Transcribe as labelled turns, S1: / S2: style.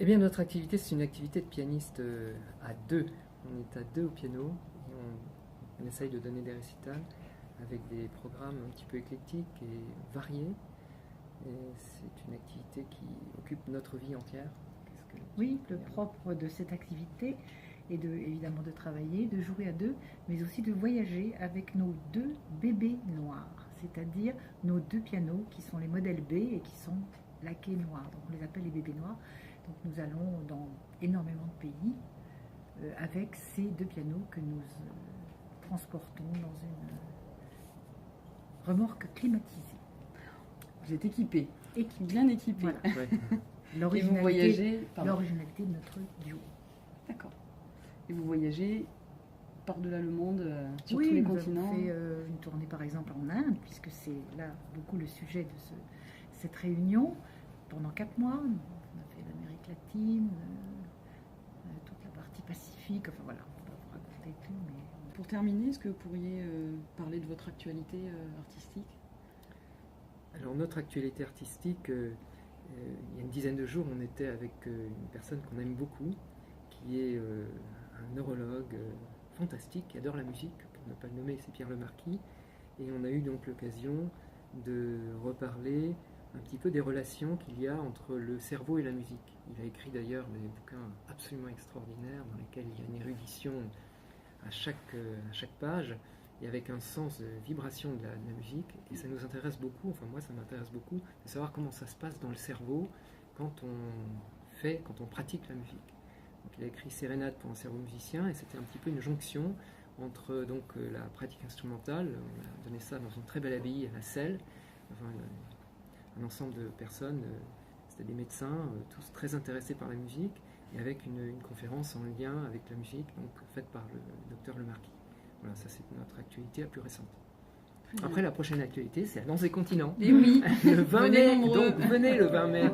S1: Eh bien, notre activité, c'est une activité de pianiste à deux. On est à deux au piano et on essaye de donner des récitals avec des programmes un petit peu éclectiques et variés. Et c'est une activité qui occupe notre vie entière.
S2: Oui, le propre de cette activité est évidemment de travailler, de jouer à deux, mais aussi de voyager avec nos deux bébés noirs, c'est-à-dire nos deux pianos qui sont les modèles B et qui sont laqués noirs. Donc on les appelle les bébés noirs. Donc nous allons dans énormément de pays avec ces deux pianos que nous transportons dans une remorque climatisée.
S3: Vous êtes équipé, bien équipé.
S2: Voilà.
S1: Ouais.
S2: L'originalité de notre duo.
S3: D'accord. Et vous voyagez par-delà le monde, sur
S2: Oui,
S3: tous les
S2: nous
S3: continents.
S2: avons fait une tournée par exemple en Inde, puisque c'est là beaucoup le sujet de cette réunion. Pendant 4 mois, on a fait l'Amérique latine, toute la partie Pacifique, enfin voilà, on ne va pas vous raconter tout. Mais...
S3: Pour terminer, est-ce que vous pourriez parler de votre actualité artistique ?
S1: Alors, notre actualité artistique, il y a une dizaine de jours, on était avec une personne qu'on aime beaucoup, qui est un neurologue fantastique, qui adore la musique, pour ne pas le nommer, c'est Pierre Lemarquis. Et on a eu donc l'occasion de reparler un petit peu des relations qu'il y a entre le cerveau et la musique. Il a écrit d'ailleurs des bouquins absolument extraordinaires dans lesquels il y a une érudition à chaque page et avec un sens de vibration de la musique. Et ça nous intéresse beaucoup, enfin moi ça m'intéresse beaucoup, de savoir comment ça se passe dans le cerveau quand on pratique la musique. Donc, il a écrit Sérénade pour un cerveau musicien et c'était un petit peu une jonction entre donc, la pratique instrumentale, on a donné ça dans une très belle abbaye à la Selle, enfin, un ensemble de personnes, c'était des médecins, tous très intéressés par la musique, et avec une conférence en lien avec la musique, donc faite par le docteur Lemarquis. Voilà, ça c'est notre actualité la plus récente. Après, la prochaine actualité, c'est la danse des continents.
S3: Et oui,
S1: le 20 mai,
S3: nombreux.
S1: donc venez le 20 mai.